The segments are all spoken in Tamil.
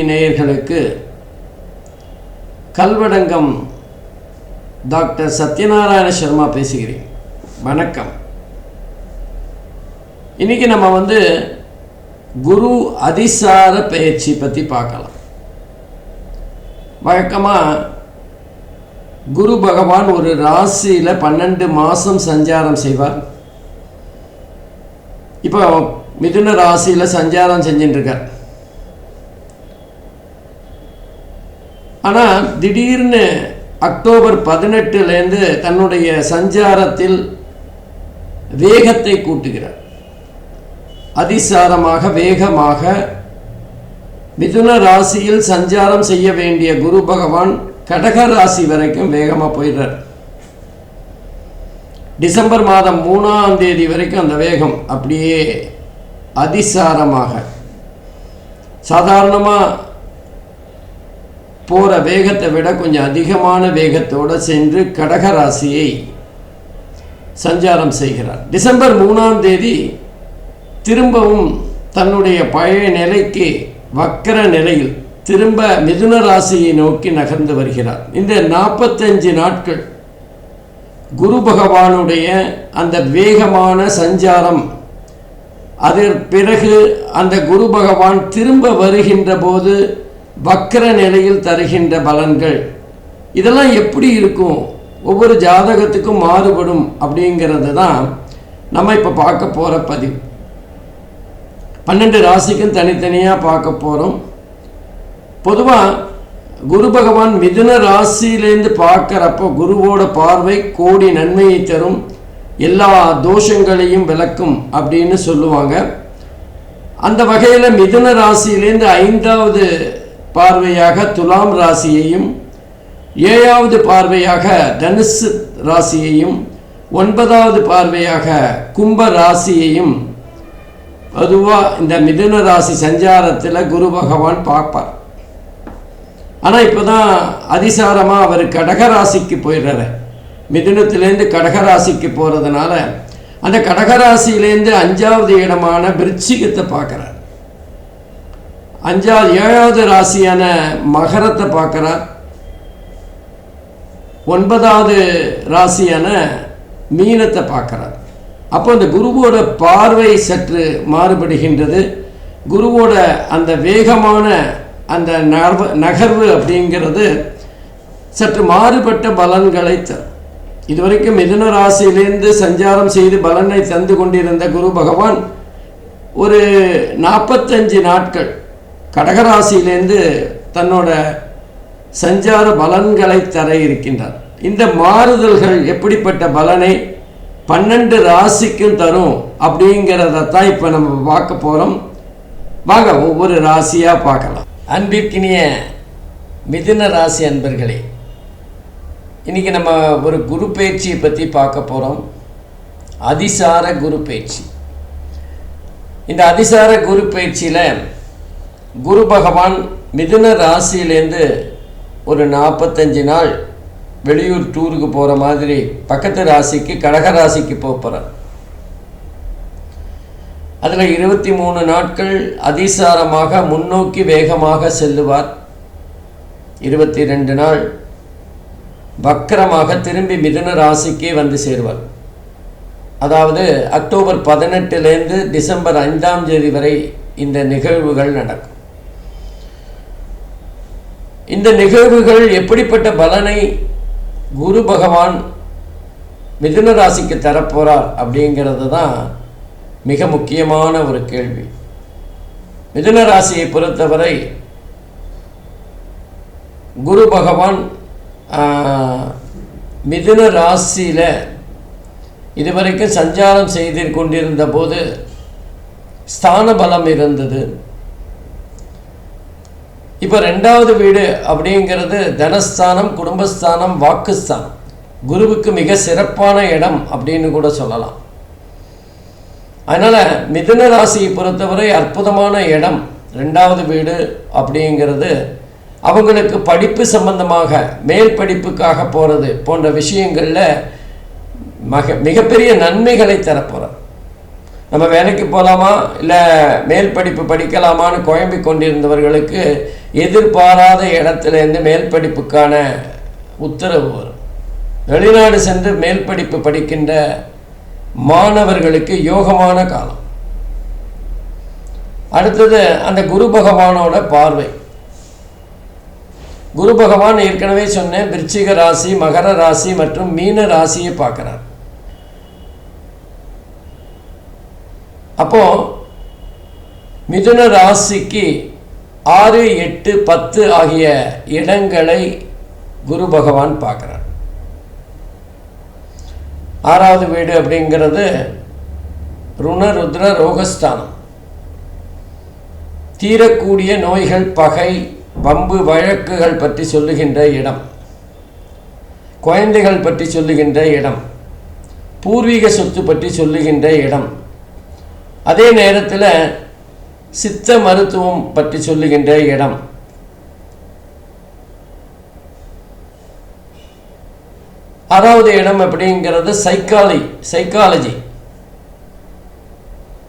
நேயர்களுக்கு கல்வடங்கம் டாக்டர் சத்யநாராயண சர்மா பேசுகிறேன். வணக்கம். இன்னைக்கு நம்ம குரு அதிசார பயிற்சி பற்றி பார்க்கலாம். வழக்கமாக குரு பகவான் ஒரு ராசியில் 12 மாதம் சஞ்சாரம் செய்வார். இப்போ மிதுன ராசியில் சஞ்சாரம் செஞ்சுட்டு இருக்கார். ஆனால் திடீர்னு அக்டோபர் 18 தன்னுடைய சஞ்சாரத்தில் வேகத்தை கூட்டுகிறார். அதிசாரமாக வேகமாக மிதுன ராசியில் சஞ்சாரம் செய்ய வேண்டிய குரு பகவான் கடக ராசி வரைக்கும் வேகமாக போயிடுறார். டிசம்பர் மாதம் 3ஆம் தேதி வரைக்கும் அந்த வேகம் அப்படியே அதிசாரமாக சாதாரணமாக போகிற வேகத்தை விட கொஞ்சம் அதிகமான வேகத்தோடு சென்று கடக ராசியை சஞ்சாரம் செய்கிறார். டிசம்பர் 3ஆம் தேதி திரும்பவும் தன்னுடைய பழைய நிலைக்கு வக்கர நிலையில் திரும்ப மிதுன ராசியை நோக்கி நகர்ந்து வருகிறார். இந்த 45 நாட்கள் குரு பகவானுடைய அந்த வேகமான சஞ்சாரம், அதற்கு பிறகு அந்த குரு பகவான் திரும்ப வருகின்ற போது வக்கர நிலையில் தருகின்ற பலன்கள், இதெல்லாம் எப்படி இருக்கும், ஒவ்வொரு ஜாதகத்துக்கும் மாறுபடும் அப்படிங்கிறது தான் நம்ம இப்போ பார்க்க போகிற பதிவு. 12 ராசிக்கும் தனித்தனியாக பார்க்க போகிறோம். பொதுவாக குரு பகவான் மிதுன ராசியிலேருந்து பார்க்குறப்போ குருவோட பார்வை கோடி நன்மையை தரும், எல்லா தோஷங்களையும் விளக்கும் அப்படின்னு சொல்லுவாங்க. அந்த வகையில் மிதுன ராசியிலேருந்து 5வது பார்வையாக துலாம் ராசியையும், 7வது பார்வையாக தனுசு ராசியையும், 9வது பார்வையாக கும்ப ராசியையும் பொதுவாக இந்த மிதுன ராசி சஞ்சாரத்தில் குரு பகவான் பார்ப்பார். ஆனால் இப்போ தான் அதிசாரமாக அவர் கடகராசிக்கு போயிடுறாரு. மிதுனத்திலேருந்து கடகராசிக்கு போகிறதுனால அந்த கடகராசியிலேருந்து 5வது இடமான விருச்சிகத்தை பார்க்குறார். 7வது ராசியான மகரத்தை பார்க்குறார். 9வது ராசியான மீனத்தை பார்க்குறார். அப்போ அந்த குருவோட பார்வை சற்று மாறுபடுகின்றது. குருவோட அந்த வேகமான அந்த நகர்வு அப்படிங்கிறது சற்று மாறுபட்ட பலன்களை தரும். இதுவரைக்கும் மிதுன ராசியிலேருந்து சஞ்சாரம் செய்து பலனை தந்து கொண்டிருந்த குரு பகவான் ஒரு 45 நாட்கள் கடகராசியிலேருந்து தன்னோட சஞ்சார பலன்களை தர இருக்கின்றார். இந்த மாறுதல்கள் எப்படிப்பட்ட பலனை 12 ராசிக்கும் தரும் அப்படிங்கிறதான் இப்போ நம்ம பார்க்க போகிறோம். வாங்க ஒவ்வொரு ராசியாக பார்க்கலாம். அன்பிற்கினிய மிதுன ராசி அன்பர்களே, இன்றைக்கி நம்ம ஒரு குரு பயிற்சியை பற்றி பார்க்க போகிறோம். அதிசார குரு பயிற்சி. இந்த அதிசார குரு பயிற்சியில் குரு பகவான் மிதுன ராசியிலேருந்து ஒரு 45 நாள் வெளியூர் டூருக்கு போகிற மாதிரி பக்கத்து ராசிக்கு கடக ராசிக்கு போகிறார். அதில் 23 நாட்கள் அதிசாரமாக முன்னோக்கி வேகமாக செல்லுவார். 22 நாள் வக்கரமாக திரும்பி மிதுன ராசிக்கே வந்து சேருவார். அதாவது அக்டோபர் 18 டிசம்பர் 5ஆம் தேதி வரை இந்த நிகழ்வுகள் நடக்கும். இந்த நிகழ்வுகள் எப்படிப்பட்ட பலனை குரு பகவான் மிதுன ராசிக்கு தரப்போகிறார் அப்படிங்கிறது தான் மிக முக்கியமான ஒரு கேள்வி. மிதுன ராசியை பொறுத்தவரை குரு பகவான் மிதுன ராசியில் இதுவரைக்கும் சஞ்சாரம் செய்து கொண்டிருந்த போது ஸ்தான பலம் இருந்தது. இப்போ 2வது வீடு அப்படிங்கிறது தனஸ்தானம், குடும்பஸ்தானம், வாக்குஸ்தானம். குருவுக்கு மிக சிறப்பான இடம் அப்படின்னு கூட சொல்லலாம். அதனால் மிதுன ராசியை பொறுத்தவரை அற்புதமான இடம் 2வது வீடு அப்படிங்கிறது. அவங்களுக்கு படிப்பு சம்பந்தமாக மேல் படிப்புக்காக போகிறது போன்ற விஷயங்களில் மிகப்பெரிய நன்மைகளை தரப்போகிறார். நம்ம வேலைக்கு போகலாமா இல்லை மேல் படிப்பு படிக்கலாமான்னு குழம்பிக் கொண்டிருந்தவர்களுக்கு எதிர்பாராத இடத்துலேருந்து மேல் படிப்புக்கான உத்தரவு வரும். வெளிநாடு சென்று மேல் படிப்பு படிக்கின்ற மாணவர்களுக்கு யோகமான காலம். அடுத்தது அந்த குரு பகவானோட பார்வை. குரு பகவான் ஏற்கனவே சொன்னேன், விருச்சிக ராசி, மகர ராசி மற்றும் மீன ராசியை பார்க்கிறார். அப்போ மிதுன ராசிக்கு 6, 8, 10 ஆகிய இடங்களை குரு பகவான் பார்க்கிறார். 6வது வீடு அப்படிங்கிறது ருண ருத்ர ரோகஸ்தானம். தீரக்கூடிய நோய்கள், பகை, வம்பு வழக்குகள் பற்றி சொல்லுகின்ற இடம், குழந்தைகள் பற்றி சொல்லுகின்ற இடம், பூர்வீக சொத்து பற்றி சொல்லுகின்ற இடம், அதே நேரத்தில் சித்த மருத்துவம் பற்றி சொல்லுகின்ற இடம். ஆறாவது இடம் அப்படிங்கிறது சைக்காலஜி,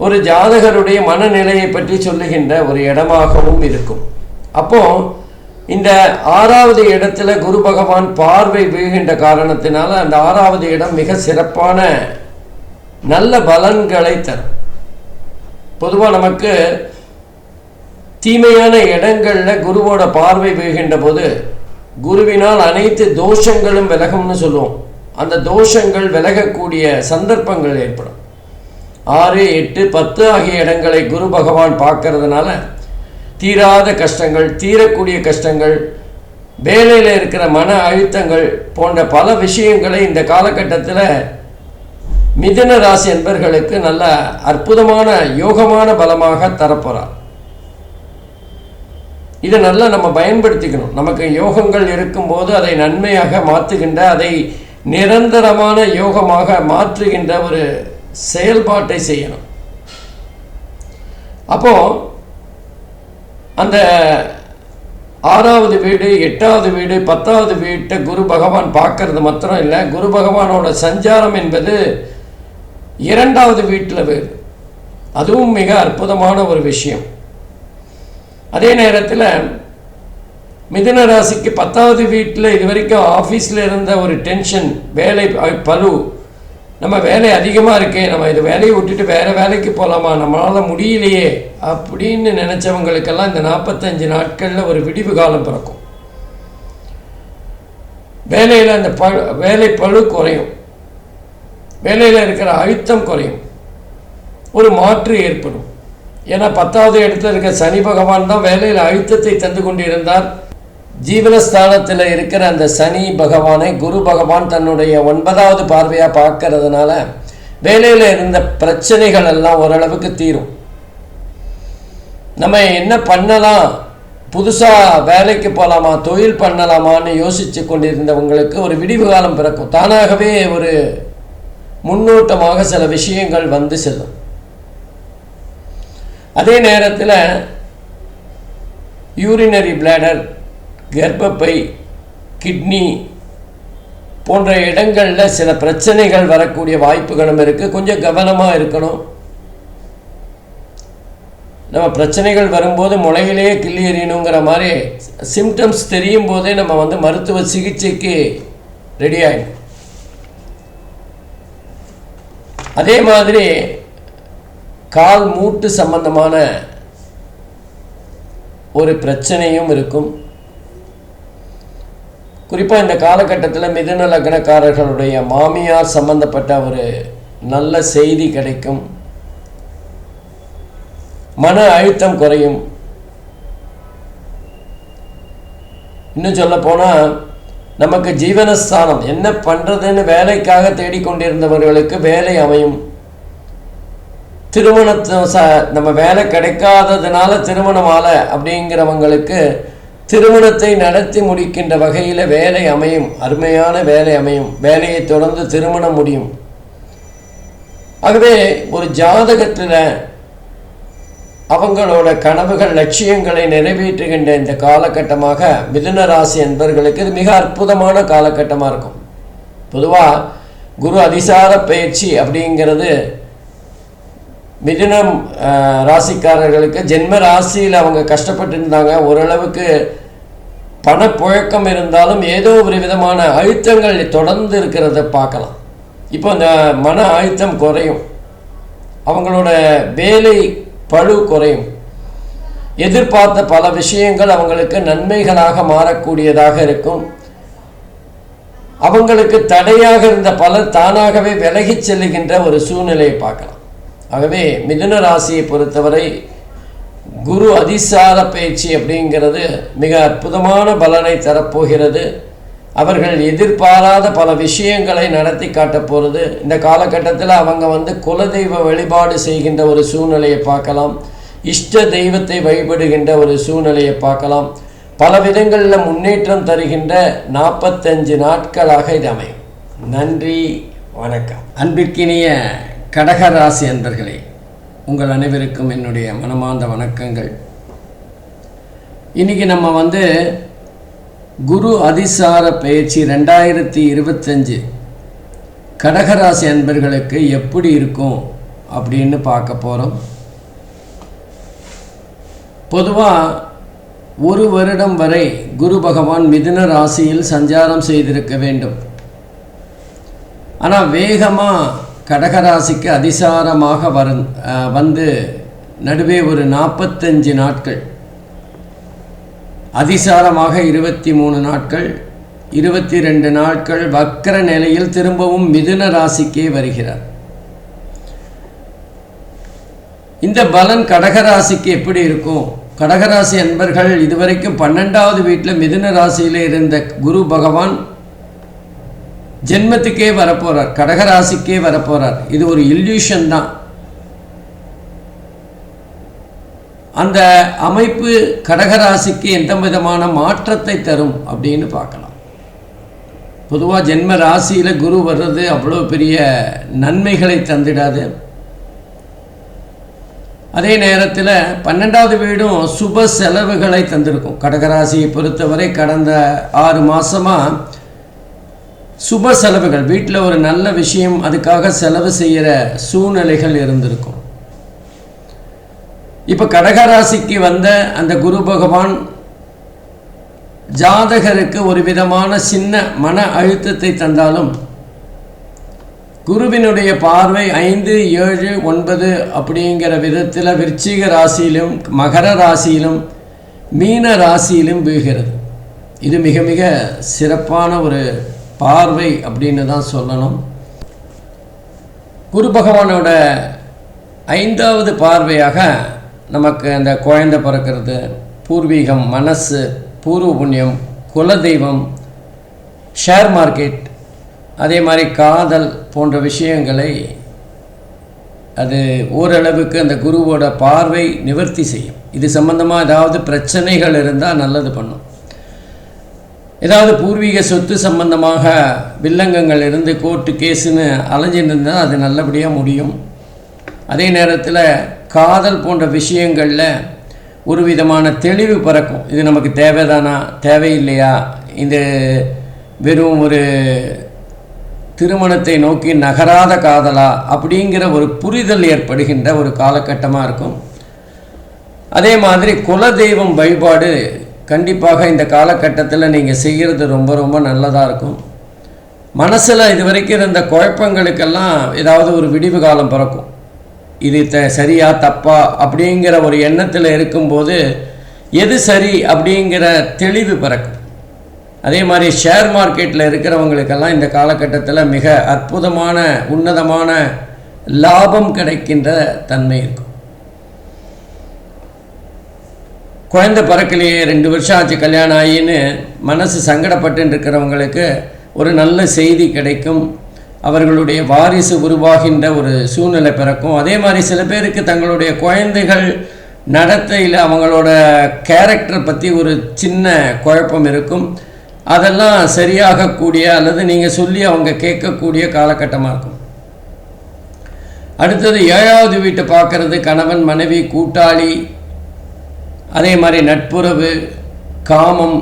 ஒரு ஜாதகருடைய மனநிலையை பற்றி சொல்லுகின்ற ஒரு இடமாகவும் இருக்கும். அப்போ இந்த 6வது இடத்துல குரு பகவான் பார்வை வீழ்கின்ற காரணத்தினால அந்த 6வது இடம் மிக சிறப்பான நல்ல பலன்களை தரும். பொதுவாக நமக்கு தீமையான இடங்களில் குருவோட பார்வை வீழ்கின்ற போது குருவினால் அனைத்து தோஷங்களும் விலகும்னு சொல்லுவோம். அந்த தோஷங்கள் விலகக்கூடிய சந்தர்ப்பங்கள் ஏற்படும். 6, 8, 10 ஆகிய இடங்களை குரு பகவான் பார்க்கறதுனால தீராத கஷ்டங்கள், தீரக்கூடிய கஷ்டங்கள், வேலையில் இருக்கிற மன அழுத்தங்கள் போன்ற பல விஷயங்களை இந்த காலகட்டத்தில் மிதுன ராசி என்பர்களுக்கு நல்ல அற்புதமான யோகமான பலமாக தரப்போகிறார். இதை நல்லா நம்ம பயன்படுத்திக்கணும். நமக்கு யோகங்கள் இருக்கும்போது அதை நன்மையாக மாற்றுகின்ற, அதை நிரந்தரமான யோகமாக மாற்றுகின்ற ஒரு செயல்பாட்டை செய்யணும். அப்போ அந்த 6வது வீடு, 8வது வீடு, 10வது வீட்டை குரு பகவான் பார்க்கறது மாத்திரம் இல்லை, குரு பகவானோட சஞ்சாரம் என்பது 2வது வீட்டில் வீடு. அதுவும் மிக அற்புதமான ஒரு விஷயம். அதே நேரத்தில் மிதுன ராசிக்கு 10வது வீட்டில் இது வரைக்கும் ஆஃபீஸில் இருந்த ஒரு டென்ஷன், வேலை பளு, நம்ம வேலை அதிகமாக இருக்கே, நம்ம இது வேலையை விட்டுட்டு வேறு வேலைக்கு போகலாமா, நம்மளால் முடியலையே அப்படின்னு நினச்சவங்களுக்கெல்லாம் இந்த 45 நாட்களில் ஒரு விடிவு காலம் பிறக்கும். வேலையில் அந்த வேலை பளு குறையும், வேலையில் இருக்கிற அழுத்தம் குறையும், ஒரு மாற்று ஏற்படும். ஏன்னா 10வது இடத்துல இருக்க சனி பகவான் தான் வேலையில் அழுத்தத்தை தந்து கொண்டிருந்தார். ஜீவனஸ்தானத்தில் இருக்கிற அந்த சனி பகவானை குரு பகவான் தன்னுடைய 9வது பார்வையாக பார்க்கறதுனால வேலையில் இருந்த பிரச்சனைகள் எல்லாம் ஓரளவுக்கு தீரும். நம்ம என்ன பண்ணலாம், புதுசாக வேலைக்கு போகலாமா, தொழில் பண்ணலாமான்னு யோசித்து கொண்டிருந்தவங்களுக்கு ஒரு விடிவு காலம் பிறக்கும். தானாகவே ஒரு முன்னோட்டமாக சில விஷயங்கள் வந்து செல்லும். அதே நேரத்தில் யூரினரி பிளாடர், கர்ப்பப்பை, கிட்னி போன்ற இடங்களில் சில பிரச்சனைகள் வரக்கூடிய வாய்ப்புகளும் இருக்குது. கொஞ்சம் கவனமாக இருக்கணும். நம்ம பிரச்சனைகள் வரும்போது முளையிலேயே கிள்ளி எறியணுங்கிற மாதிரி சிம்டம்ஸ் தெரியும் போதே நம்ம மருத்துவ சிகிச்சைக்கு ரெடி ஆகிடும். அதே மாதிரி கால் மூட்டு சம்பந்தமான ஒரு பிரச்சனையும் இருக்கும். குறிப்பாக இந்த காலகட்டத்தில் மிதுன லக்னக்காரர்களுடைய மாமியார் சம்பந்தப்பட்ட ஒரு நல்ல செய்தி கிடைக்கும். மன அழுத்தம் குறையும். இன்னும் சொல்ல போனால் நமக்கு ஜீவனஸ்தானம் என்ன பண்ணுறதுன்னு வேலைக்காக தேடிக்கொண்டிருந்தவர்களுக்கு வேலை அமையும். திருமணத்தை நம்ம வேலை கிடைக்காததுனால திருமணம் ஆலை அப்படிங்கிறவங்களுக்கு திருமணத்தை நடத்தி முடிக்கின்ற வகையில் வேலை அமையும், அருமையான வேலை அமையும். வேலையை தொடர்ந்து திருமணம் முடியும். ஆகவே ஒரு ஜாதகத்தில் அவங்களோட கனவுகள், லட்சியங்களை நிறைவேற்றுகின்ற இந்த காலகட்டமாக மிதுன ராசி என்பவர்களுக்கு இது மிக அற்புதமான காலகட்டமாக இருக்கும். பொதுவாக குரு அதிசார பயிற்சி அப்படிங்கிறது மிதுனம் ராசிக்காரர்களுக்கு ஜென்ம ராசியில் அவங்க கஷ்டப்பட்டு இருந்தாங்க. ஓரளவுக்கு பணப்புழக்கம் இருந்தாலும் ஏதோ ஒரு விதமான அழுத்தங்கள் தொடர்ந்து இருக்கிறத பார்க்கலாம். இப்போ இந்த மன அழுத்தம் குறையும், அவங்களோட வேலை பளு குறையும், எதிர்பார்த்த பல விஷயங்கள் அவங்களுக்கு நன்மைகளாக மாறக்கூடியதாக இருக்கும். அவங்களுக்கு தடையாக இருந்த பலர் தானாகவே விலகி செல்லுகின்ற ஒரு சூழ்நிலையை பார்க்கலாம். ஆகவே மிதுன ராசியை பொறுத்தவரை குரு அதிசார பயிற்சி அப்படிங்கிறது மிக அற்புதமான பலனை தரப்போகிறது. அவர்கள் எதிர்பாராத பல விஷயங்களை நடத்தி காட்டப் போகிறது. இந்த காலகட்டத்தில் அவங்க குலதெய்வ வழிபாடு செய்கின்ற ஒரு சூழ்நிலையை பார்க்கலாம், இஷ்ட தெய்வத்தை வழிபடுகின்ற ஒரு சூழ்நிலையை பார்க்கலாம். பல விதங்களில் முன்னேற்றம் தருகின்ற 45 நாட்களாக இது அமையும். நன்றி, வணக்கம். அன்பிற்கினிய கடகராசி அன்பர்களே, உங்கள் அனைவருக்கும் என்னுடைய மனமார்ந்த வணக்கங்கள். இன்றைக்கி நம்ம குரு அதிசார பயிற்சி 2025 கடகராசி அன்பர்களுக்கு எப்படி இருக்கும் அப்படின்னு பார்க்க போகிறோம். பொதுவாக ஒரு வருடம் வரை குரு பகவான் மிதுன ராசியில் சஞ்சாரம் செய்திருக்க வேண்டும். ஆனால் வேகமாக கடகராசிக்கு அதிசாரமாக நடுவே ஒரு 45 நாட்கள், அதிசாரமாக 23 நாட்கள், 22 நாட்கள் வக்ர நிலையில் திரும்பவும் மிதுன ராசிக்கே வருகிறார். இந்த பலன் கடகராசிக்கு எப்படி இருக்கும்? கடகராசி அன்பர்கள் இதுவரைக்கும் 12வது வீட்டில் மிதுன ராசியில் இருந்த குரு பகவான் ஜென்மத்துக்கே வரப்போகிறார், கடகராசிக்கே வரப்போகிறார். இது ஒரு இல்யூஷன் தான். அந்த அமைப்பு கடகராசிக்கு எந்த விதமான மாற்றத்தை தரும் அப்படின்னு பார்க்கலாம். பொதுவாக ஜென்ம ராசியில் குரு வர்றது அவ்வளோ பெரிய நன்மைகளை தந்திடாது. அதே நேரத்தில் 12வது வீடும் சுப செலவுகளை தந்திருக்கும். கடகராசியை பொறுத்தவரை கடந்த 6 மாதமாக சுப செலவுகள், வீட்டில் ஒரு நல்ல விஷயம் அதுக்காக செலவு செய்கிற சூழ்நிலைகள் இருந்திருக்கும். இப்போ கடகராசிக்கு அந்த குரு பகவான் ஜாதகருக்கு ஒரு விதமான சின்ன மன அழுத்தத்தை தந்தாலும் குருவினுடைய பார்வை 5, 7, 9 அப்படிங்கிற விதத்தில் விருச்சிக ராசியிலும் மகர ராசியிலும் மீன ராசியிலும் வீழ்கிறது. இது மிக மிக சிறப்பான ஒரு பார்வை அப்படின்னு தான் சொல்லணும். குரு பகவானோட 5வது பார்வையாக நமக்கு அந்த குழந்தை பிறக்கிறது, பூர்வீகம், மனசு, பூர்வ புண்ணியம், குலதெய்வம், ஷேர் மார்க்கெட், அதே மாதிரி காதல் போன்ற விஷயங்களை அது ஓரளவுக்கு அந்த குருவோட பார்வை நிவர்த்தி செய்யும். இது சம்பந்தமாக ஏதாவது பிரச்சனைகள் இருந்தால் நல்லது பண்ணும். ஏதாவது பூர்வீக சொத்து சம்பந்தமாக வில்லங்கங்கள் இருந்து கோர்ட்டு கேஸுன்னு அலைஞ்சிட்டு இருந்தால் அது நல்லபடியாக முடியும். அதே நேரத்தில் காதல் போன்ற விஷயங்களில் ஒரு விதமான தெளிவு பிறக்கும். இது நமக்கு தேவைதானா, தேவையில்லையா, இது வெறும் ஒரு திருமணத்தை நோக்கி நகராத காதலா அப்படிங்கிற ஒரு புரிதல் ஏற்படுகின்ற ஒரு காலகட்டமாக இருக்கும். அதே மாதிரி குலதெய்வம் வழிபாடு கண்டிப்பாக இந்த காலகட்டத்தில் நீங்கள் செய்கிறது ரொம்ப ரொம்ப நல்லதாக இருக்கும். மனசில் இது வரைக்கும் இருந்த குழப்பங்களுக்கெல்லாம் ஏதாவது ஒரு விடிவு காலம் பிறக்கும். இது சரியா தப்பா அப்படிங்கிற ஒரு எண்ணத்தில் இருக்கும்போது எது சரி அப்படிங்கிற தெளிவு பிறக்கும். அதே மாதிரி ஷேர் மார்க்கெட்டில் இருக்கிறவங்களுக்கெல்லாம் இந்த காலகட்டத்தில் மிக அற்புதமான உன்னதமான லாபம் கிடைக்கின்ற தன்மை இருக்கும். குழந்தை பிறக்கலையே, 2 வருஷம் ஆச்சு கல்யாணம் ஆகின்னு மனசு சங்கடப்பட்டு இருக்கிறவங்களுக்கு ஒரு நல்ல செய்தி கிடைக்கும். அவர்களுடைய வாரிசு உருவாகின்ற ஒரு சூழ்நிலை பிறக்கும். அதே மாதிரி சில பேருக்கு தங்களுடைய குழந்தைகள் நடத்தையில் அவங்களோட கேரக்டரை பற்றி ஒரு சின்ன குழப்பம் இருக்கும். அதெல்லாம் சரியாகக்கூடிய அல்லது நீங்கள் சொல்லி அவங்க கேட்கக்கூடிய காலகட்டமாக இருக்கும். அடுத்தது 7வது வீட்டை பார்க்குறது கணவன், மனைவி, கூட்டாளி, அதே மாதிரி நட்புறவு, காமம்,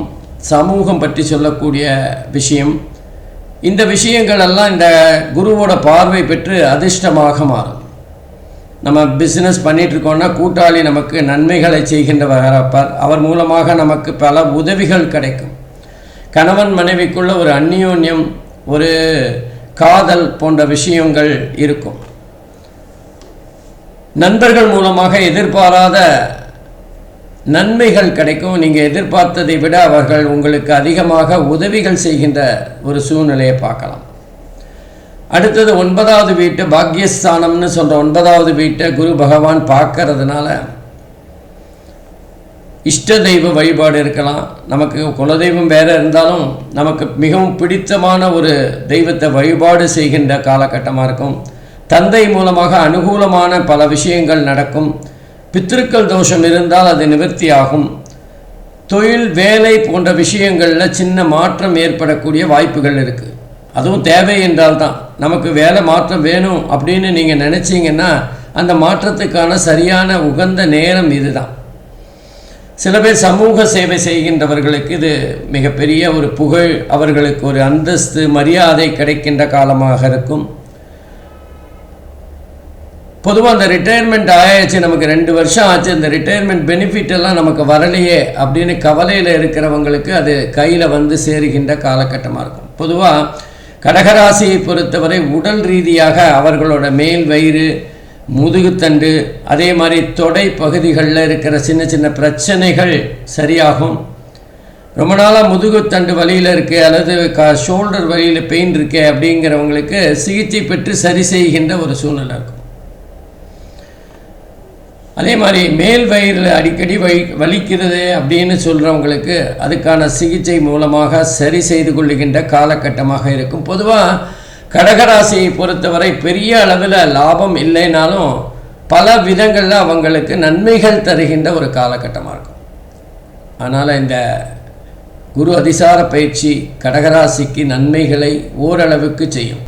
சமூகம் பற்றி சொல்லக்கூடிய விஷயம். இந்த விஷயங்கள் எல்லாம் இந்த குருவோட பார்வை பெற்று அதிர்ஷ்டமாக மாறும். நம்ம பிஸ்னஸ் பண்ணிகிட்ருக்கோன்னா கூட்டாளி நமக்கு நன்மைகளை செய்கின்றவர் இருப்பார். அவர் மூலமாக நமக்கு பல உதவிகள் கிடைக்கும். கணவன் மனைவிக்குள்ள ஒரு அந்யோன்யம், ஒரு காதல் போன்ற விஷயங்கள் இருக்கும். நண்பர்கள் மூலமாக எதிர்பாராத நன்மைகள் கிடைக்கும். நீங்கள் எதிர்பார்த்ததை விட அவர்கள் உங்களுக்கு அதிகமாக உதவிகள் செய்கின்ற ஒரு சூழ்நிலையை பார்க்கலாம். அடுத்தது 9வது வீட்டு பாக்யஸ்தானம்னு சொல்கிற 9வது வீட்டை குரு பகவான் பார்க்கறதுனால இஷ்ட தெய்வ வழிபாடு இருக்கலாம். நமக்கு குலதெய்வம் வேறு இருந்தாலும் நமக்கு மிகவும் பிடித்தமான ஒரு தெய்வத்தை வழிபாடு செய்கின்ற காலகட்டமாக இருக்கும். தந்தை மூலமாக அனுகூலமான பல விஷயங்கள் நடக்கும். பித்திருக்கள் தோஷம் இருந்தால் அது நிவர்த்தி ஆகும். தொழில் வேலை போன்ற விஷயங்களில் சின்ன மாற்றம் ஏற்படக்கூடிய வாய்ப்புகள் இருக்குது. அதுவும் தேவை என்றால் தான். நமக்கு வேலை மாற்றம் வேணும் அப்படின்னு நீங்கள் நினச்சிங்கன்னா அந்த மாற்றத்துக்கான சரியான உகந்த நேரம் இதுதான். சில பேர் சமூக சேவை செய்கின்றவர்களுக்கு இது மிகப்பெரிய ஒரு புகழ், அவர்களுக்கு ஒரு அந்தஸ்து மரியாதை கிடைக்கின்ற காலமாக இருக்கும். பொதுவாக அந்த ரிட்டையர்மெண்ட் ஆயாச்சு, நமக்கு 2 வருஷம் ஆச்சு, இந்த ரிட்டையர்மெண்ட் பெனிஃபிட் எல்லாம் நமக்கு வரலையே அப்படின்னு கவலையில் இருக்கிறவங்களுக்கு அது கையில் வந்து சேருகின்ற காலகட்டமாக இருக்கும். பொதுவாக கடகராசியை பொறுத்தவரை உடல் ரீதியாக அவர்களோட மேல் வயிறு, முதுகுத்தண்டு, அதே மாதிரி தொடை பகுதிகளில் இருக்கிற சின்ன சின்ன பிரச்சனைகள் சரியாகும். ரொம்ப நாளாக முதுகுத்தண்டு வலியில் இருக்குது அல்லது ஷோல்டர் வலியில் பெயின் இருக்கே அப்படிங்கிறவங்களுக்கு சிகிச்சை பெற்று சரி செய்கின்ற ஒரு சூழ்நிலை இருக்கும். அதே மாதிரி மேல் வயிறில் அடிக்கடி வலிக்கிறது அப்படின்னு சொல்கிறவங்களுக்கு அதுக்கான சிகிச்சை மூலமாக சரி செய்து கொள்ளுகின்ற காலகட்டமாக இருக்கும். பொதுவாக கடகராசியை பொறுத்தவரை பெரிய அளவில் லாபம் இல்லைனாலும் பல விதங்களில் அவங்களுக்கு நன்மைகள் தருகின்ற ஒரு காலகட்டமாக இருக்கும். அதனால் இந்த குரு அதிசார பயிற்சி கடகராசிக்கு நன்மைகளை ஓரளவுக்கு செய்யும்.